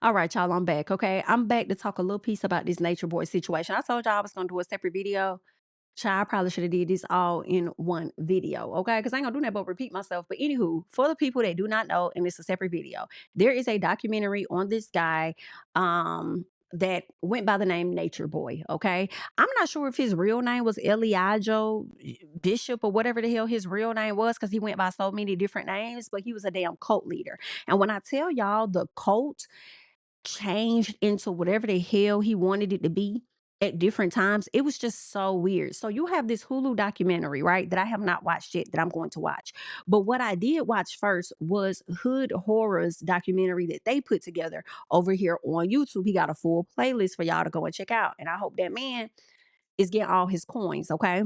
All right, y'all, I'm back. Okay. I'm back to talk a little piece about this nature boy situation. I told y'all I was gonna do a separate video. Child, I probably should have did this all in one video, okay? Because I ain't gonna do that but repeat myself. But anywho, for the people that do not know, and it's a separate video, there is a documentary on this guy that went by the name Nature Boy, okay? I'm not sure if his real name was Eliajo Bishop or whatever the hell his real name was, because he went by so many different names, but he was a damn cult leader. And when I tell y'all the cult changed into whatever the hell he wanted it to be at different times. It was just so weird. So you have this Hulu documentary, right? That I have not watched yet, that I'm going to watch. But what I did watch first was Hood Horrors documentary that they put together over here on YouTube. He got a full playlist for y'all to go and check out. And I hope that man is getting all his coins, okay?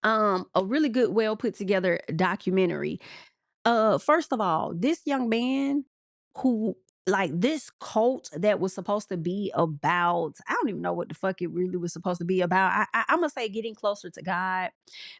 A really good, well put together documentary. First of all, this young man who, like, this cult that was supposed to be about, I don't even know what the fuck it really was supposed to be about. I'm gonna say getting closer to God,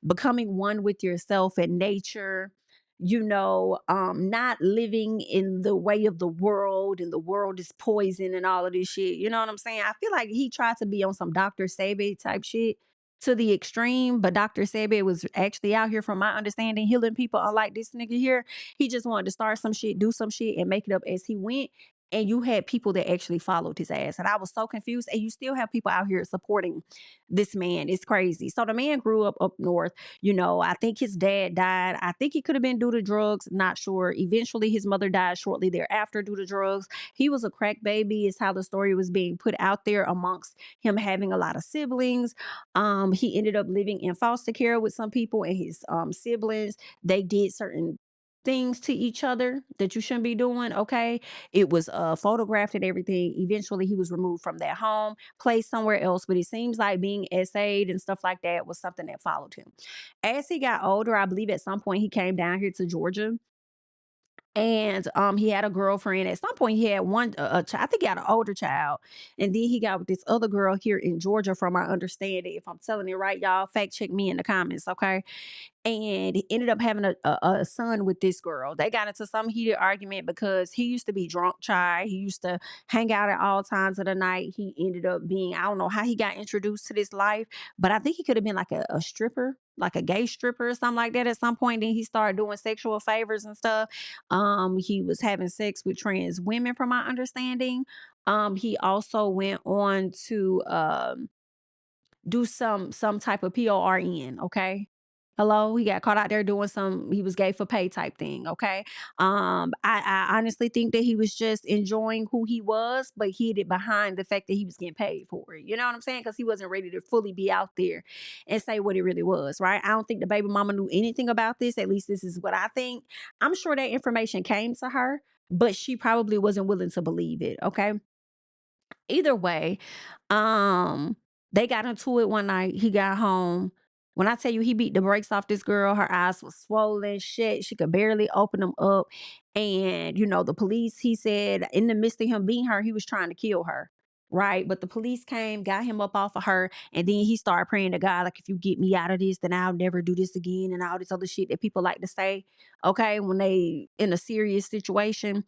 becoming one with yourself and nature, not living in the way of the world, and the world is poison and all of this shit. You know what I'm saying? I feel like he tried to be on some Dr. Sebi type shit to the extreme, but Dr. Sebi was actually out here, from my understanding, healing people. Unlike this nigga here, he just wanted to start some shit, do some shit, and make it up as he went. And you had people that actually followed his ass. And I was so confused. And you still have people out here supporting this man. It's crazy. So the man grew up north. I think his dad died. I think it could have been due to drugs. Not sure. Eventually, his mother died shortly thereafter due to drugs. He was a crack baby, is how the story was being put out there, amongst him having a lot of siblings. He ended up living in foster care with some people, and his siblings, they did certain things to each other that you shouldn't be doing, okay? It was photographed and everything. Eventually he was removed from that home, placed somewhere else, but it seems like being essayed and stuff like that was something that followed him. As he got older, I believe at some point he came down here to Georgia, and he had a girlfriend. At some point he had one I think he had an older child, and then he got with this other girl here in Georgia, from my understanding. If I'm telling it right, y'all fact check me in the comments, okay? And he ended up having a son with this girl. They got into some heated argument because he used to be drunk child. He used to hang out at all times of the night. He ended up being, I don't know how he got introduced to this life, but I think he could have been like a stripper, like a gay stripper or something like that at some point. Then he started doing sexual favors and stuff. He was having sex with trans women, from my understanding. He also went on to do some type of PORN, okay? Hello, he got caught out there doing some, he was gay for pay type thing, okay? I honestly think that he was just enjoying who he was, but hid it behind the fact that he was getting paid for it. You know what I'm saying? Because he wasn't ready to fully be out there and say what it really was, right? I don't think the baby mama knew anything about this. At least this is what I think. I'm sure that information came to her, but she probably wasn't willing to believe it, okay? Either way, um, they got into it one night. He got home. When I tell you he beat the brakes off this girl, her eyes was swollen, shit. She could barely open them up. And, the police, he said, in the midst of him beating her, he was trying to kill her. Right. But the police came, got him up off of her. And then he started praying to God, like, if you get me out of this, then I'll never do this again. And all this other shit that people like to say, okay, when they in a serious situation.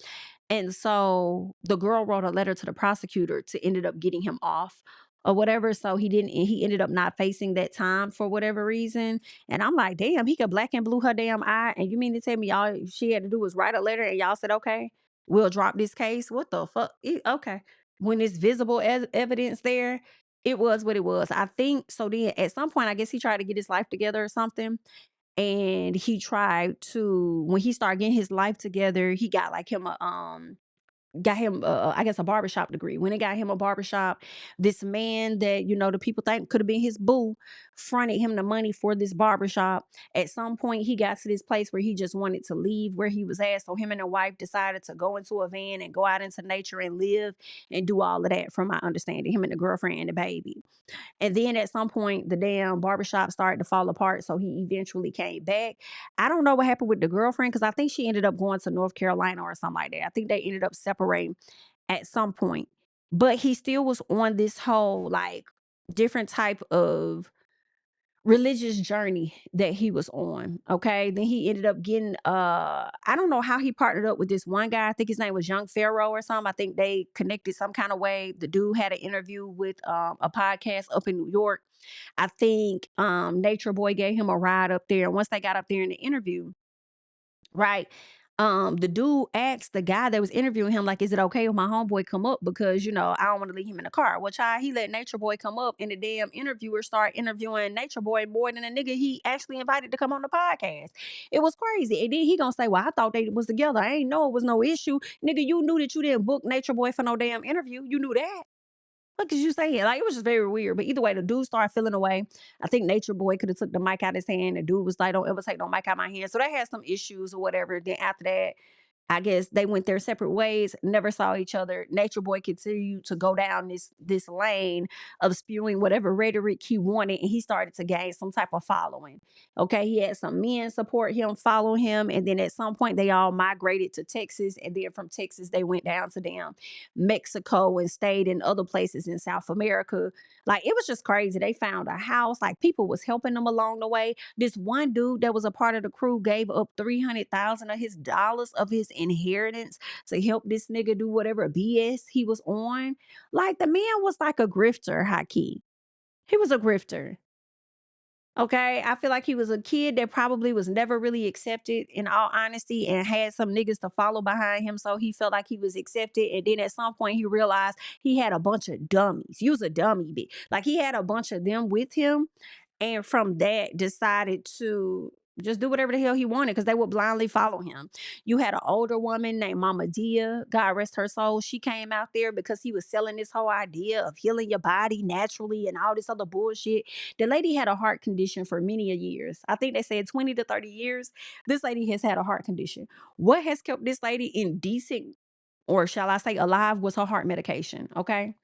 And so the girl wrote a letter to the prosecutor to ended up getting him off or whatever. So he ended up not facing that time for whatever reason. And I'm like, damn, he could black and blue her damn eye. And you mean to tell me all she had to do was write a letter and y'all said, okay, we'll drop this case? What the fuck? Okay. When it's visible as evidence there, it was what it was. I think so. Then at some point, I guess he tried to get his life together or something, and he tried to, when he started getting his life together, he got like him a got him, I guess, a barbershop degree. When it got him a barbershop, this man that, the people think could have been his boo, fronted him the money for this barbershop. At some point, he got to this place where he just wanted to leave where he was at. So him and the wife decided to go into a van and go out into nature and live and do all of that, from my understanding, him and the girlfriend and the baby. And then at some point, the damn barbershop started to fall apart. So he eventually came back. I don't know what happened with the girlfriend, because I think she ended up going to North Carolina or something like that. I think they ended up separating at some point. But he still was on this whole, like, different type of religious journey that he was on. Okay. Then he ended up getting I don't know how he partnered up with this one guy. I think his name was Young Pharaoh or something. I think they connected some kind of way. The dude had an interview with a podcast up in New York. I think Nature Boy gave him a ride up there. And once they got up there in the interview, right? The dude asked the guy that was interviewing him, like, is it okay if my homeboy come up? Because, I don't want to leave him in the car. Well, child, he let Nature Boy come up, and the damn interviewer started interviewing Nature Boy more than a nigga he actually invited to come on the podcast. It was crazy. And then he gonna say, well, I thought they was together. I ain't know it was no issue. Nigga, you knew that you didn't book Nature Boy for no damn interview. You knew that. What is you saying? Like, it was just very weird. But either way, the dude started feeling away. I think Nature Boy could have took the mic out of his hand. The dude was like, don't ever take no mic out of my hand. So they had some issues or whatever. Then after that, I guess they went their separate ways, never saw each other. Nature Boy continued to go down this lane of spewing whatever rhetoric he wanted, and he started to gain some type of following. Okay, he had some men support him, follow him, and then at some point they all migrated to Texas, and then from Texas they went down to damn Mexico and stayed in other places in South America. Like, it was just crazy. They found a house, like people was helping them along the way. This one dude that was a part of the crew gave up 300,000 of his dollars of his inheritance to help this nigga do whatever BS he was on. Like, the man was like a grifter, high key. He was a grifter. Okay, I feel like he was a kid that probably was never really accepted, in all honesty, and had some niggas to follow behind him, so he felt like he was accepted. And then at some point, he realized he had a bunch of dummies. He was a dummy, bitch. Like, he had a bunch of them with him, and from that, decided to just do whatever the hell he wanted because they would blindly follow him. You had an older woman named Mama Dia, God rest her soul. She came out there because he was selling this whole idea of healing your body naturally and all this other bullshit. The lady had a heart condition for many a years. I think they said 20 to 30 years. This lady has had a heart condition. What has kept this lady in decent, or shall I say alive, was her heart medication. Okay.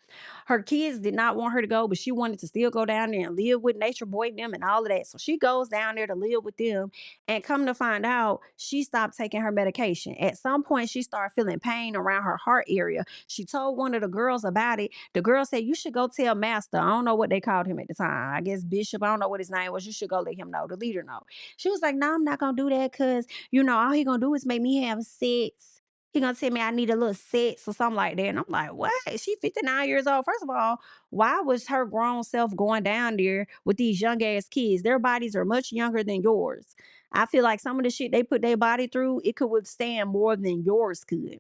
Her kids did not want her to go, but she wanted to still go down there and live with Nature Boy and them and all of that. So she goes down there to live with them. And come to find out, she stopped taking her medication. At some point, she started feeling pain around her heart area. She told one of the girls about it. The girl said, you should go tell Master. I don't know what they called him at the time. I guess Bishop. I don't know what his name was. You should go let him know, the leader know. She was like, no, I'm not going to do that because, all he going to do is make me have sex. He gonna tell me I need a little sex or something like that. And I'm like, what? She 59 years old. First of all, why was her grown self going down there with these young ass kids? Their bodies are much younger than yours. I feel like some of the shit they put their body through, it could withstand more than yours could,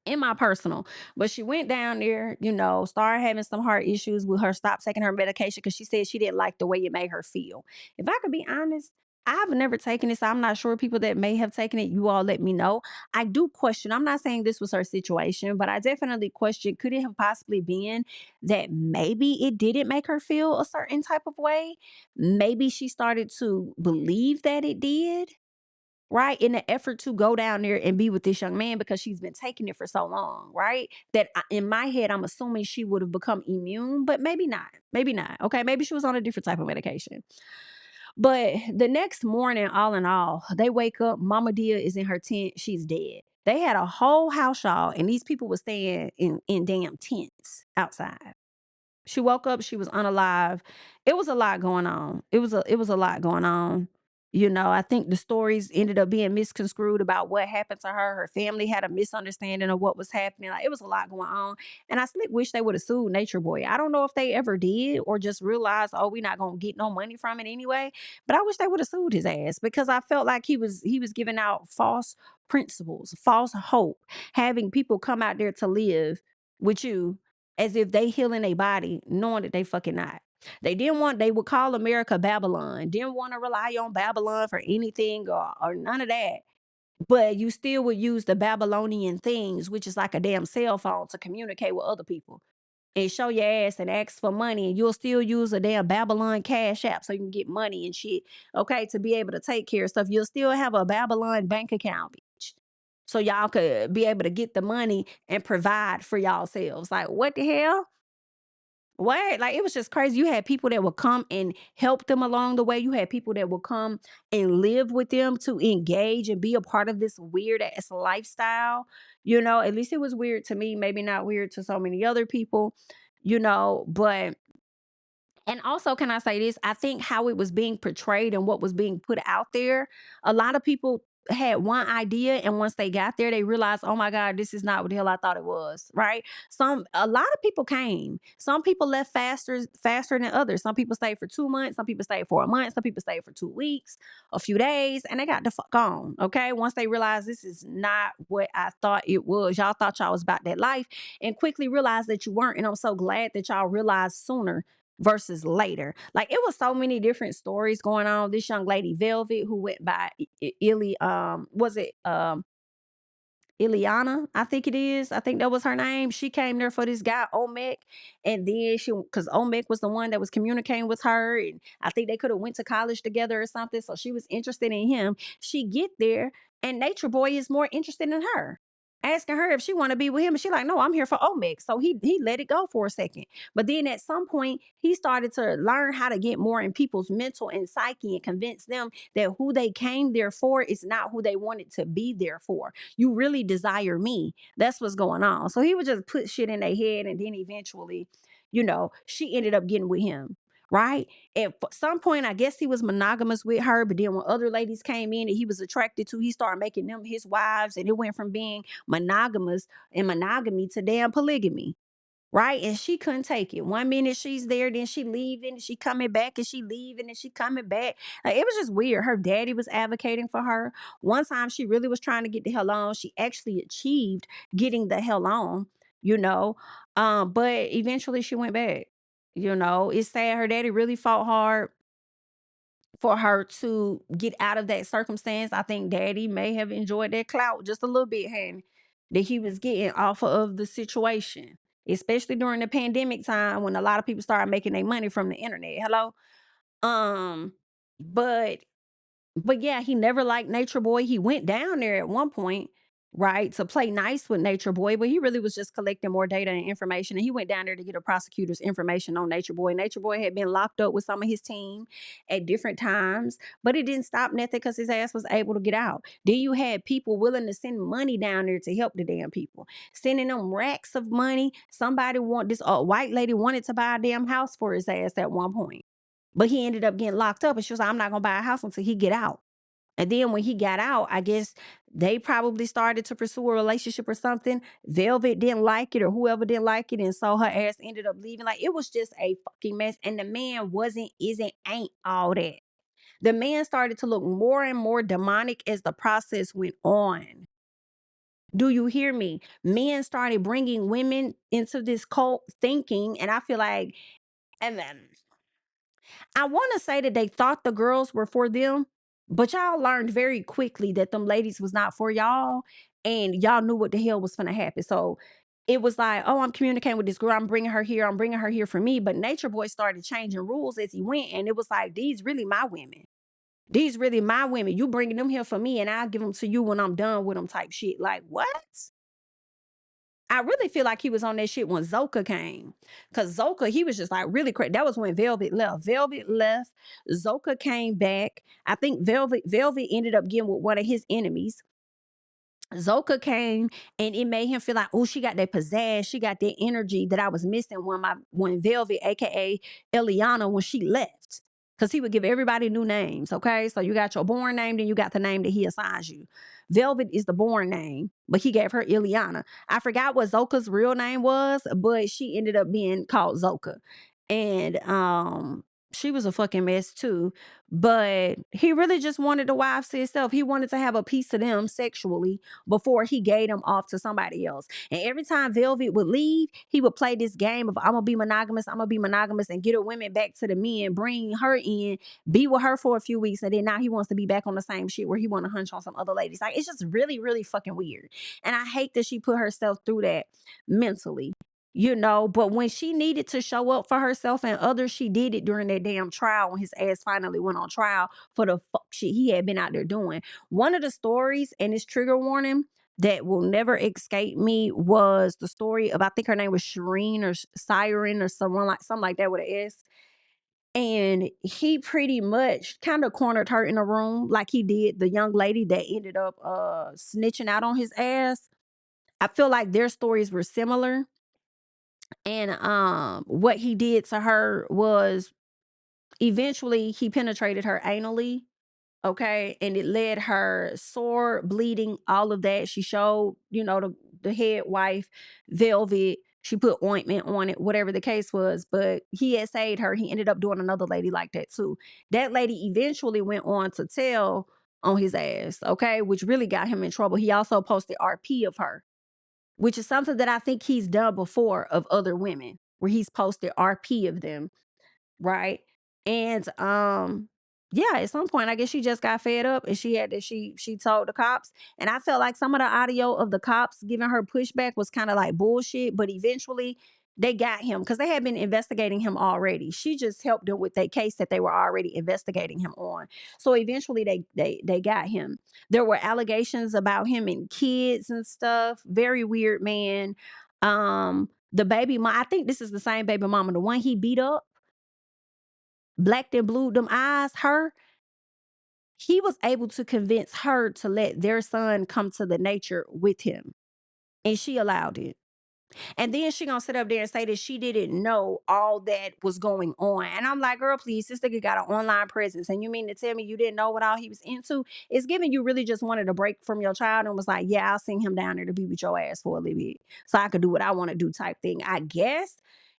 in my personal. But she went down there, started having some heart issues with her, stop taking her medication because she said she didn't like the way it made her feel. If I could be honest, I've never taken it, so I'm not sure. People that may have taken it, you all let me know. I do question. I'm not saying this was her situation, but I definitely question, could it have possibly been that maybe it didn't make her feel a certain type of way? Maybe she started to believe that it did, right? In the effort to go down there and be with this young man because she's been taking it for so long, right? That in my head, I'm assuming she would have become immune, but maybe not. Maybe not. Okay. Maybe she was on a different type of medication. But the next morning, all in all, they wake up. Mama Dia is in her tent. She's dead. They had a whole house, y'all, and these people were staying in damn tents outside. She woke up, she was unalive. It was a lot going on. It was a lot going on. I think the stories ended up being misconstrued about what happened to her. Her family had a misunderstanding of what was happening. Like, it was a lot going on. And I slick wish they would have sued Nature Boy. I don't know if they ever did or just realized, oh, we're not gonna get no money from it anyway. But I wish they would have sued his ass because I felt like he was giving out false principles, false hope, having people come out there to live with you as if they healing a body, knowing that they fucking not. They would call America Babylon, didn't want to rely on Babylon for anything or none of that. But you still would use the Babylonian things, which is like a damn cell phone, to communicate with other people and show your ass and ask for money. And you'll still use a damn Babylon cash app so you can get money and shit. Okay, to be able to take care of stuff. You'll still have a Babylon bank account, bitch. So y'all could be able to get the money and provide for y'all selves. Like, what the hell? What? Like, it was just crazy. You had people that would come and help them along the way. You had people that would come and live with them to engage and be a part of this weird ass lifestyle. At least it was weird to me, maybe not weird to so many other people, but And also, can I say this? I think how it was being portrayed and what was being put out there, a lot of people had one idea, and once they got there, they realized, oh my God, this is not what the hell I thought it was. Right? A lot of people came. Some people left faster than others. Some people stayed for 2 months. Some people stayed for a month. Some people stayed for 2 weeks, a few days, and they got the fuck on. Okay, once they realized this is not what I thought it was. Y'all thought y'all was about that life, and quickly realized that you weren't. And I'm so glad that y'all realized sooner versus later. Like, it was so many different stories going on. This young lady, Velvet, who went by Illy, was it Ileana, I think it is. I think that was her name. She came there for this guy, Omek. And then because Omek was the one that was communicating with her. And I think they could have went to college together or something. So she was interested in him. She get there and Nature Boy is more interested in her. Asking her if she want to be with him. And she like, no, I'm here for Omek. So he let it go for a second. But then at some point, he started to learn how to get more in people's mental and psyche and convince them that who they came there for is not who they wanted to be there for. You really desire me. That's what's going on. So he would just put shit in their head, and then eventually, she ended up getting with him. Right. At some point, I guess he was monogamous with her, but then when other ladies came in that he was attracted to, he started making them his wives, and it went from being monogamous and monogamy to damn polygamy. Right? And she couldn't take it. One minute she's there, then she leaving, she coming back, and she leaving, and she coming back. Like, it was just weird. Her daddy was advocating for her. One time she really was trying to get the hell on. She actually achieved getting the hell on, you know. But eventually she went back. It's sad. Her daddy really fought hard for her to get out of that circumstance. I think daddy may have enjoyed that clout just a little bit, honey, that he was getting off of the situation, especially during the pandemic time when a lot of people started making their money from the internet. Hello. Um, but but yeah, he never liked Nature Boy. He went down there at one point, right, to play nice with Nature Boy, but he really was just collecting more data and information. And he went down there to get a prosecutor's information on Nature Boy. Nature Boy had been locked up with some of his team at different times, but it didn't stop nothing because his ass was able to get out. Then you had people willing to send money down there to help the damn people, sending them racks of money. Somebody want this white lady wanted to buy a damn house for his ass at one point. But he ended up getting locked up, and she was like, I'm not gonna buy a house until he get out. And then when he got out, I guess they probably started to pursue a relationship or something. Velvet didn't like it, or whoever didn't like it, and so her ass ended up leaving. Like, it was just a fucking mess. And the man ain't all that. The man started to look more and more demonic as the process went on. Do you hear me? Men started bringing women into this cult thinking, and I feel like, and then I want to say that they thought the girls were for them, but y'all learned very quickly that them ladies was not for y'all, and y'all knew what the hell was going to happen. So it was like, oh, I'm communicating with this girl. I'm bringing her here. I'm bringing her here for me. But Nature Boy started changing rules as he went, and it was like, these really my women. These really my women. You bringing them here for me, and I'll give them to you when I'm done with them type shit. Like, what? I really feel like he was on that shit when Zoka came. Cause Zoka, he was just like really crazy. That was when Velvet left. Velvet left. Zoka came back. I think Velvet ended up getting with one of his enemies. Zoka came, and it made him feel like, oh, she got that pizzazz, she got that energy that I was missing when Velvet, aka Eliana, when she left. Because he would give everybody new names. Okay. So you got your born name, then you got the name that he assigns you. Velvet is the born name, but he gave her Ileana. I forgot what Zoka's real name was, but she ended up being called Zoka. And she was a fucking mess too. But he really just wanted the wives to himself. He wanted to have a piece of them sexually before he gave them off to somebody else. And every time Velvet would leave, he would play this game of, I'm gonna be monogamous, I'm gonna be monogamous, and get her women back to the men, bring her in, be with her for a few weeks, and then now he wants to be back on the same shit where he want to hunch on some other ladies. Like, it's just really, really fucking weird. And I hate that she put herself through that mentally. But when she needed to show up for herself and others, she did it during that damn trial when his ass finally went on trial for the fuck shit he had been out there doing. One of the stories, and this trigger warning that will never escape me, was the story of, I think her name was Shireen or Siren or something like that with an S. And he pretty much kind of cornered her in a room like he did the young lady that ended up snitching out on his ass. I feel like their stories were similar. And what he did to her was Eventually, he penetrated her anally, okay, and it led her sore, bleeding, all of that. She showed, the head wife velvet. She put ointment on it, whatever the case was. But he had saved her. He ended up doing another lady like that too. That lady eventually went on to tell on his ass, okay, which really got him in trouble. He also posted RP of her, which is something that I think he's done before of other women, where he's posted RP of them. Right? And yeah, at some point I guess she just got fed up and she told the cops. And I felt like some of the audio of the cops giving her pushback was kind of like bullshit, but eventually they got him because they had been investigating him already. She just helped them with their case that they were already investigating him on. So eventually they got him. There were allegations about him and kids and stuff. Very weird man. The baby mom, I think this is the same baby mama, the one he beat up, blacked and blued them eyes, her, he was able to convince her to let their son come to the nature with him. And she allowed it. And then she gonna sit up there and say that she didn't know all that was going on. And I'm like, girl, please, this nigga got an online presence. And you mean to tell me you didn't know what all he was into? It's giving you really just wanted a break from your child and was like, yeah, I'll send him down there to be with your ass for a little bit. So I could do what I want to do type thing, I guess.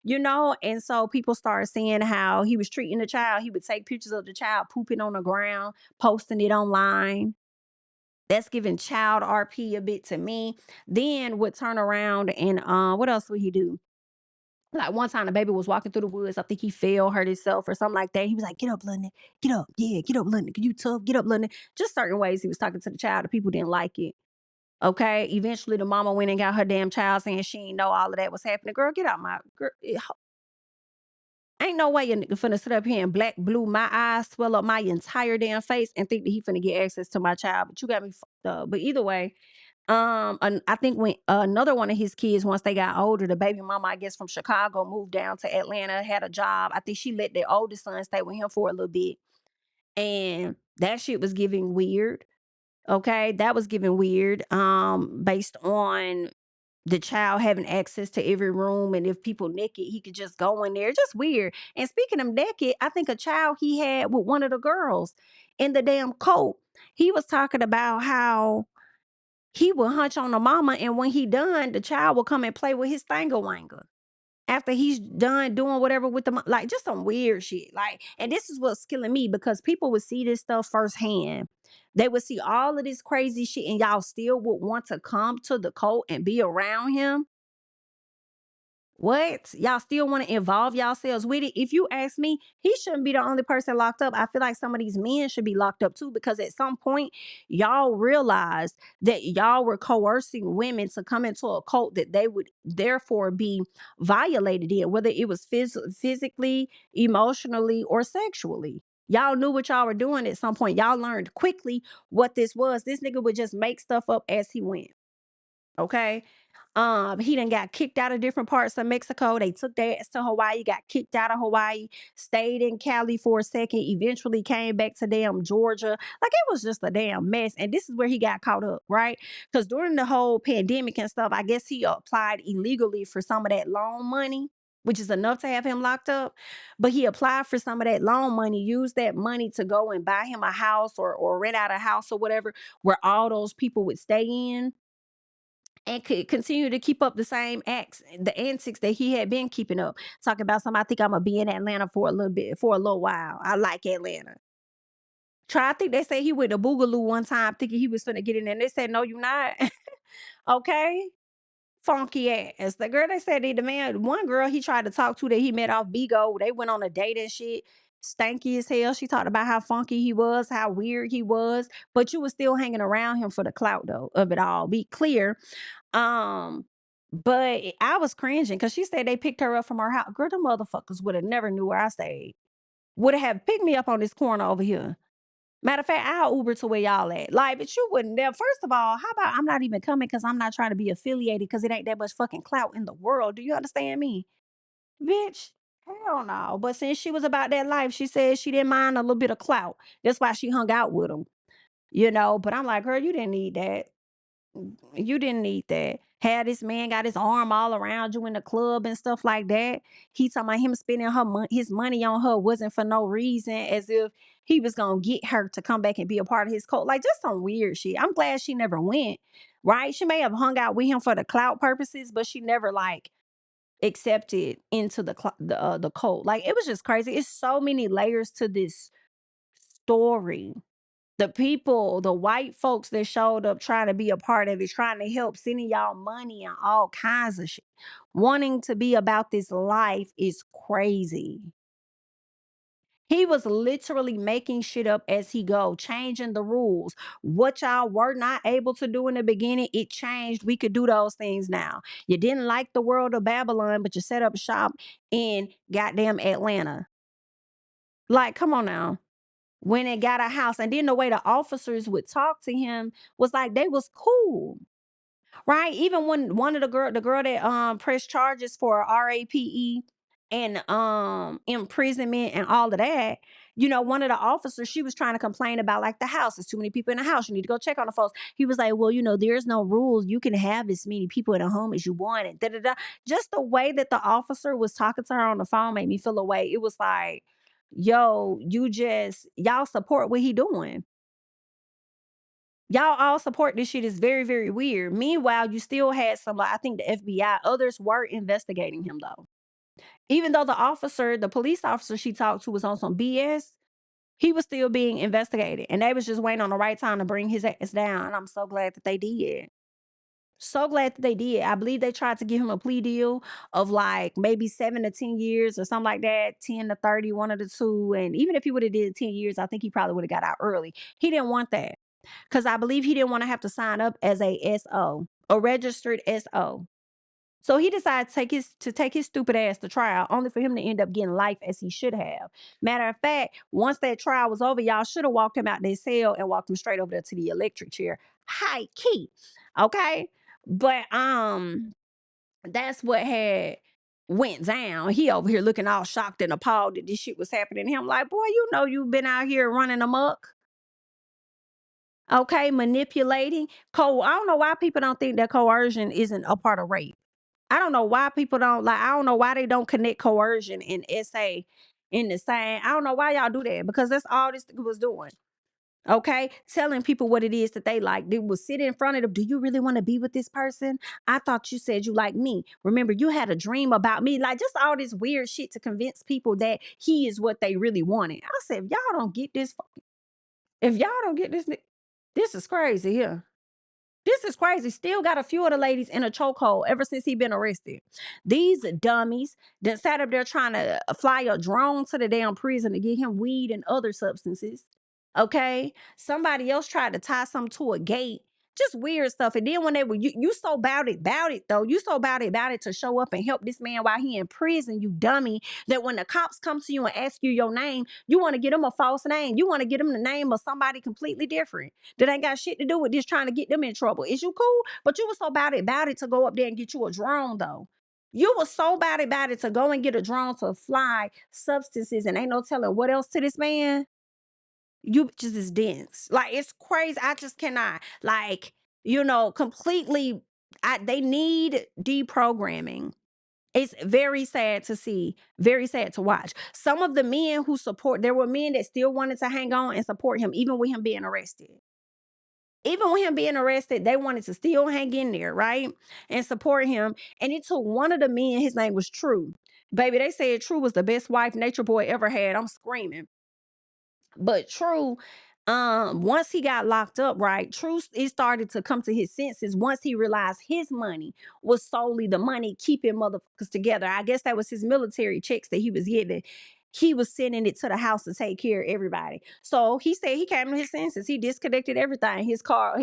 And so people started seeing how he was treating the child. He would take pictures of the child pooping on the ground, posting it online. That's giving child RP a bit to me. Then would turn around and what else would he do? Like one time the baby was walking through the woods. I think he fell, hurt himself or something like that. He was like, get up, London. Get up. Yeah, get up, London. You tough. Get up, London. Just certain ways he was talking to the child. The people didn't like it. Okay. Eventually the mama went and got her damn child saying she didn't know all of that was happening. Girl, get out my girl. Ain't no way you nigga finna sit up here and black blue my eyes, swell up my entire damn face and think that he finna get access to my child. But you got me fucked up. But either way, and I think when another one of his kids, once they got older, the baby mama, I guess from Chicago, moved down to Atlanta, had a job. I think she let their oldest son stay with him for a little bit. And that shit was giving weird. Okay. That was giving weird. Based on the child having access to every room. And if people naked, he could just go in there. Just weird. And speaking of naked, I think a child he had with one of the girls in the damn coat, he was talking about how he will hunch on the mama, and when he done, the child will come and play with his thanger wanger after he's done doing whatever with the like just some weird shit. Like, and this is what's killing me because people would see this stuff firsthand. They would see all of this crazy shit, and y'all still would want to come to the cult and be around him. What? Y'all still want to involve yourselves with it? If you ask me, he shouldn't be the only person locked up. I feel like some of these men should be locked up too, because at some point, y'all realized that y'all were coercing women to come into a cult that they would therefore be violated in, whether it was physically, emotionally, or sexually. Y'all knew what y'all were doing at some point. Y'all learned quickly what this was. This nigga would just make stuff up as he went. Okay. He done got kicked out of different parts of Mexico. They took their ass to Hawaii, got kicked out of Hawaii, stayed in Cali for a second, eventually came back to damn Georgia. Like it was just a damn mess. And this is where he got caught up, right? Because during the whole pandemic and stuff, I guess he applied illegally for some of that loan money, which is enough to have him locked up. But he applied for some of that loan money, used that money to go and buy him a house or rent out a house or whatever, where all those people would stay in and could continue to keep up the same acts, the antics that he had been keeping up. Talking about something, I think I'm gonna be in Atlanta for a little bit, for a little while. I like Atlanta. I think they say he went to Boogaloo one time thinking he was gonna get in there. And they said, no, you not. Okay. Funky ass. The girl they said the man, one girl he tried to talk to that he met off Bigo, they went on a date and shit. Stanky as hell. She talked about how funky he was, how weird he was, but you was still hanging around him for the clout though of it all. Be clear. um, but I was cringing because she said they picked her up from her house. Girl, the motherfuckers would have never knew where I stayed. Would have picked me up on this corner over here. Matter of fact, I'll Uber to where y'all at. Like, but you wouldn't never. First of all, how about I'm not even coming because I'm not trying to be affiliated because it ain't that much fucking clout in the world. Do you understand me? Bitch, hell no. But since she was about that life, she said she didn't mind a little bit of clout. That's why she hung out with him. But I'm like, girl, you didn't need that. You didn't need that. Had this man got his arm all around you in the club and stuff like that. He talking about him spending his money on her wasn't for no reason, as if he was gonna get her to come back and be a part of his cult. Like just some weird shit. I'm glad she never went. Right? She may have hung out with him for the clout purposes, but she never like accepted into the cult. Like it was just crazy. It's so many layers to this story. The people, the white folks that showed up trying to be a part of it, trying to help, sending y'all money and all kinds of shit, wanting to be about this life is crazy. He was literally making shit up as he go, changing the rules. What y'all were not able to do in the beginning, it changed. We could do those things now. You didn't like the world of Babylon, but you set up shop in goddamn Atlanta. Like, come on now. When it got a house, and then the way the officers would talk to him was like they was cool. Right? Even when one of the girl that pressed charges for RAPE and imprisonment and all of that, one of the officers, she was trying to complain about like the house. There's too many people in the house. You need to go check on the folks. He was like, well, there's no rules. You can have as many people in a home as you want. And da da da. Just the way that the officer was talking to her on the phone made me feel away. It was like, yo, y'all support what he doing. Y'all all support this shit is very, very weird. Meanwhile, you still had some, like, I think the FBI, others were investigating him though. Even though the police officer she talked to was on some BS, he was still being investigated. And they was just waiting on the right time to bring his ass down. And I'm so glad that they did. So glad that they did. I believe they tried to give him a plea deal of like maybe 7 to 10 years or something like that, 10 to 30, one of the two. And even if he would have did 10 years, I think he probably would have got out early. He didn't want that. Because I believe he didn't want to have to sign up as a SO, a registered SO. So he decided to take his stupid ass to trial, only for him to end up getting life as he should have. Matter of fact, once that trial was over, y'all should have walked him out their cell and walked him straight over there to the electric chair. High key. Okay. But that's what had went down. He over here looking all shocked and appalled that this shit was happening to him. Like, boy, you've been out here running amok. Okay, manipulating. I don't know why people don't think that coercion isn't a part of rape. I don't know why people don't like. I don't know why they don't connect coercion and SA in the same. I don't know why y'all do that because that's all this nigga was doing. Okay, telling people what it is that they like. They will sit in front of them. Do you really want to be with this person? I thought you said you like me. Remember, you had a dream about me. Like just all this weird shit to convince people that he is what they really wanted. I said, if y'all don't get this, this is crazy here. This is crazy. Still got a few of the ladies in a chokehold ever since he been arrested. These dummies that sat up there trying to fly a drone to the damn prison to get him weed and other substances. Okay. Somebody else tried to tie something to a gate. Just weird stuff. And then when they were you so about it though. You so about it to show up and help this man while he in prison, you dummy, that when the cops come to you and ask you your name, you want to get them a false name. You want to get them the name of somebody completely different that ain't got shit to do with this trying to get them in trouble. Is you cool? But you were so about it to go up there and get you a drone though. You were so about it to go and get a drone to fly substances and ain't no telling what else to this man. You just is dense. Like it's crazy. I just cannot. Like, completely they need deprogramming. It's very sad to see, very sad to watch. Some of the men who support, there were men that still wanted to hang on and support him, even with him being arrested. Even with him being arrested, they wanted to still hang in there, right? And support him. And it took one of the men, his name was True. Baby, they said True was the best wife Nature Boy ever had. I'm screaming. But True, once he got locked up, right? True, he started to come to his senses once he realized his money was solely the money keeping motherfuckers together. I guess that was his military checks that he was getting. He was sending it to the house to take care of everybody. So he said he came to his senses. He disconnected everything. His card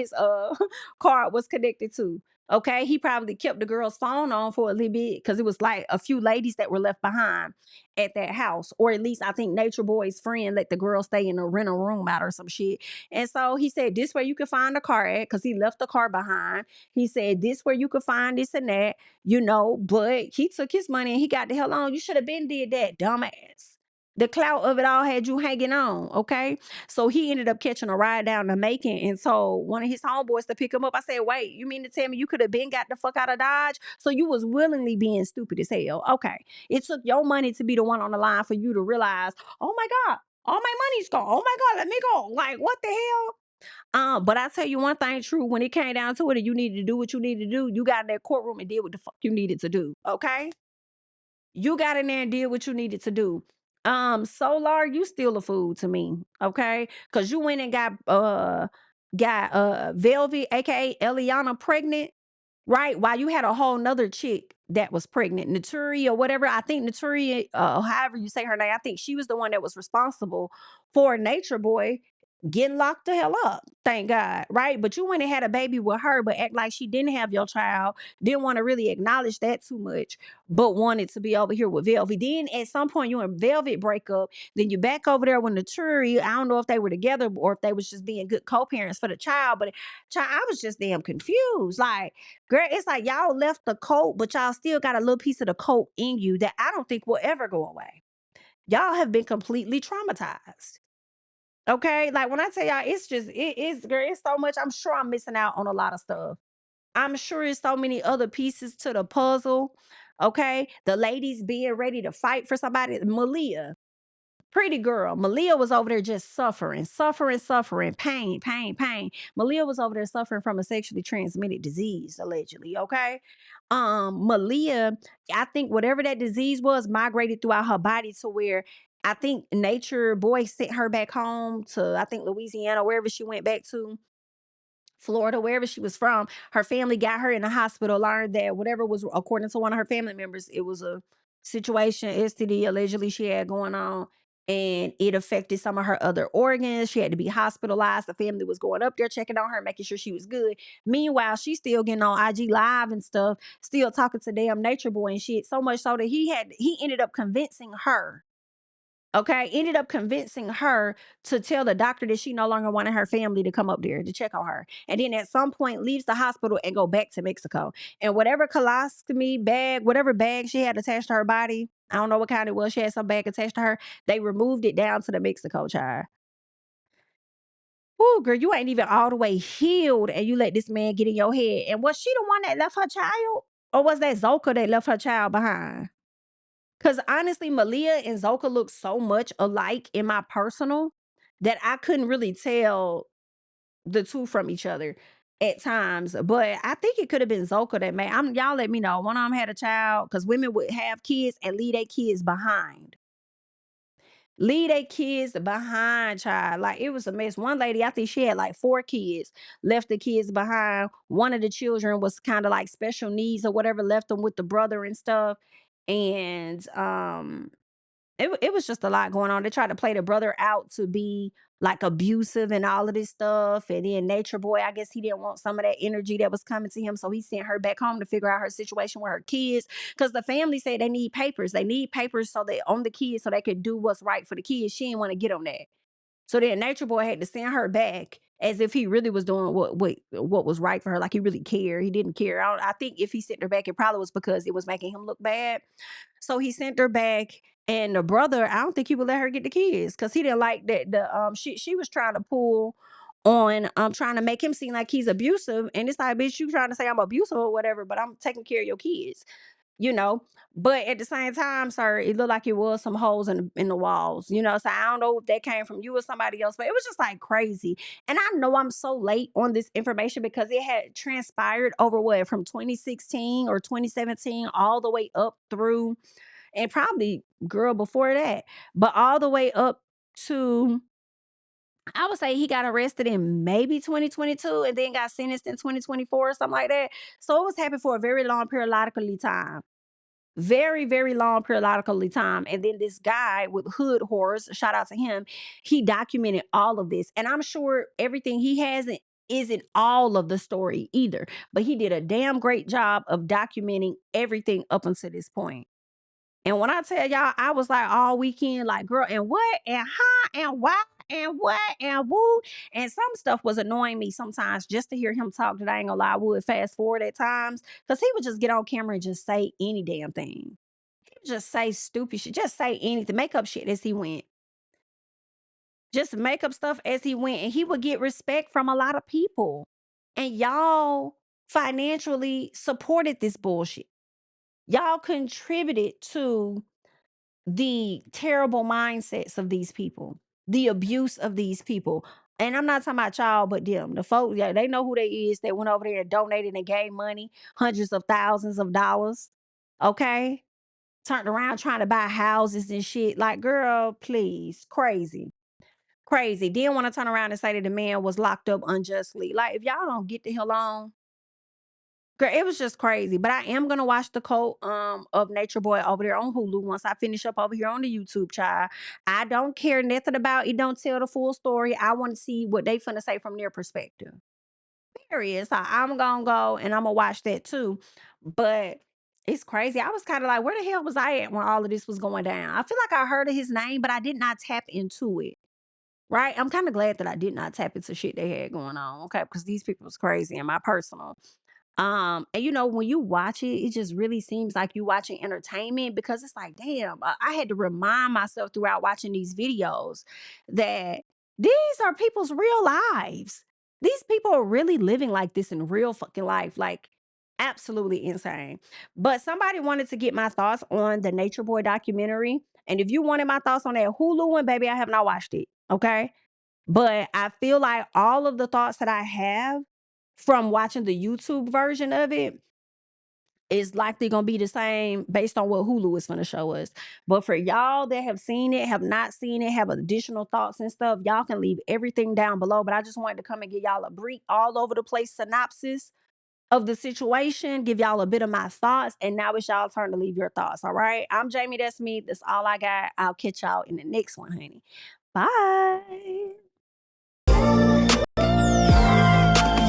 was connected to. Okay, he probably kept the girl's phone on for a little bit because it was like a few ladies that were left behind at that house, or at least I think Nature Boy's friend let the girl stay in a rental room out or some shit. And so he said, this where you can find the car at, because he left the car behind. He said, this where you could find this and that, but he took his money and he got the hell on. You should have been did that, dumbass. The clout of it all had you hanging on, okay? So he ended up catching a ride down to Macon and told one of his homeboys to pick him up. I said, wait, you mean to tell me you could have been got the fuck out of Dodge? So you was willingly being stupid as hell. Okay. It took your money to be the one on the line for you to realize, oh my God, all my money's gone. Oh my God, let me go. Like, what the hell? But I tell you one thing true, when it came down to it and you needed to do what you needed to do, you got in that courtroom and did what the fuck you needed to do. Okay? You got in there and did what you needed to do. Solar, you still a fool to me, okay? Cause you went and got Velvet, aka Eliana, pregnant, right? While you had a whole nother chick that was pregnant, Naturi or whatever. I think Naturi, however you say her name, I think she was the one that was responsible for Nature Boy getting locked the hell up. Thank God, right? But you went and had a baby with her, but act like she didn't have your child. Didn't want to really acknowledge that too much, but wanted to be over here with Velvet. Then at some point you and Velvet break up. Then you back over there with Naturi. I don't know if they were together or if they was just being good co-parents for the child. But child, I was just damn confused. Like, girl, it's like y'all left the coat, but y'all still got a little piece of the coat in you that I don't think will ever go away. Y'all have been completely traumatized. Okay, like when I tell y'all, it's just it is, girl. It's so much. I'm sure I'm missing out on a lot of stuff. I'm sure it's so many other pieces to the puzzle. Okay, the ladies being ready to fight for somebody. Malia, pretty girl. Malia was over there just suffering, suffering, suffering, pain, pain, pain. Malia was over there suffering from a sexually transmitted disease, allegedly. Okay. Malia, I think whatever that disease was migrated throughout her body to where I think Nature Boy sent her back home to, I think, Louisiana, wherever she went back to. Florida, wherever she was from, her family got her in the hospital, learned that whatever was, according to one of her family members, it was a situation, STD, allegedly she had going on, and it affected some of her other organs. She had to be hospitalized. The family was going up there checking on her, making sure she was good. Meanwhile, she's still getting on IG Live and stuff, still talking to damn Nature Boy and shit. So much so that he ended up convincing her. Okay, ended up convincing her to tell the doctor that she no longer wanted her family to come up there to check on her. And then at some point leaves the hospital and go back to Mexico. And whatever colostomy bag, whatever bag she had attached to her body, I don't know what kind it was. She had some bag attached to her. They removed it down to the Mexico, child. Ooh, girl, you ain't even all the way healed and you let this man get in your head. And was she the one that left her child? Or was that Zoka that left her child behind? Because honestly, Malia and Zoka look so much alike in my personal that I couldn't really tell the two from each other at times. But I think it could have been Zoka that made. Y'all let me know. One of them had a child because women would have kids and leave their kids behind. Leave their kids behind, child. Like it was a mess. One lady, I think she had like 4 kids, left the kids behind. One of the children was kind of like special needs or whatever, left them with the brother and stuff. And it was just a lot going on. They tried to play the brother out to be like abusive and all of this stuff. And then Nature Boy, I guess he didn't want some of that energy that was coming to him. So he sent her back home to figure out her situation with her kids. Because the family said they need papers. They need papers so they own the kids so they could do what's right for the kids. She didn't want to get on that. So then Nature Boy had to send her back as if he really was doing what was right for her, like he really cared. He didn't care. I think if he sent her back, it probably was because it was making him look bad. So he sent her back, and the brother, I don't think he would let her get the kids because he didn't like that. She was trying to pull on trying to make him seem like he's abusive, and it's like, bitch, you trying to say I'm abusive or whatever, but I'm taking care of your kids you know. But at the same time, sir, it looked like it was some holes in the walls, you know. So I don't know if that came from you or somebody else, but it was just like crazy. And I know I'm so late on this information because it had transpired over what from 2016 or 2017 all the way up through and probably girl before that, but all the way up to I would say he got arrested in maybe 2022 and then got sentenced in 2024 or something like that. So it was happening for a very long periodically time. Very, very long periodically time. And then this guy with Hood Horrors, shout out to him, he documented all of this. And I'm sure everything he hasn't isn't all of the story either. But he did a damn great job of documenting everything up until this point. And when I tell y'all, I was like all weekend, like, girl, and what, and how, and why, and what, and woo. And some stuff was annoying me sometimes just to hear him talk that I ain't gonna lie, I would fast forward at times because he would just get on camera and just say any damn thing. just say stupid shit. Just say anything. Make up shit as he went. Just make up stuff as he went. And he would get respect from a lot of people. And y'all financially supported this bullshit. Y'all contributed to the terrible mindsets of these people, the abuse of these people. And I'm not talking about y'all, but them. The folks, yeah, they know who they is. They went over there and donated and gave money, hundreds of thousands of dollars. Okay? Turned around trying to buy houses and shit. Like, girl, please. Crazy. Crazy. Then want to turn around and say that the man was locked up unjustly. Like, if y'all don't get the hell on, girl, it was just crazy. But I am gonna watch the Cult of Nature Boy over there on Hulu once I finish up over here on the YouTube, child. I don't care nothing about it. Don't tell the full story. I want to see what they finna say from their perspective. Period. So I'm gonna go and I'm gonna watch that too. But it's crazy. I was kind of like, where the hell was I at when all of this was going down? I feel like I heard of his name, but I did not tap into it. Right? I'm kind of glad that I did not tap into shit they had going on. Okay, because these people was crazy in my personal. And when you watch it, it just really seems like you watching entertainment because it's like, damn, I had to remind myself throughout watching these videos that these are people's real lives. These people are really living like this in real fucking life. Like, absolutely insane. But somebody wanted to get my thoughts on the Nature Boy documentary. And if you wanted my thoughts on that Hulu one, baby, I have not watched it. Okay. But I feel like all of the thoughts that I have from watching the YouTube version of it is likely gonna be the same based on what Hulu is gonna show us. But for y'all that have seen it, have not seen it, have additional thoughts and stuff, y'all can leave everything down below. But I just wanted to come and give y'all a brief, all over the place synopsis of the situation, give y'all a bit of my thoughts, and now it's y'all turn to leave your thoughts. All right. I'm Jamie, that's me. That's all I got. I'll catch y'all in the next one, honey. Bye.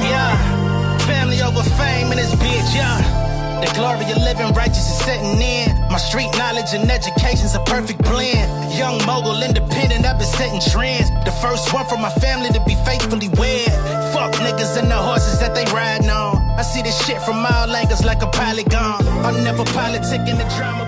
Yeah, family over fame in this bitch, yeah. The glory of living righteous is setting in. My street knowledge and education's a perfect blend. Young mogul, independent, I've been setting trends. The first one from my family to be faithfully wed. Fuck niggas and the horses that they riding on. I see this shit from all angles like a polygon. I'm never politicking the drama.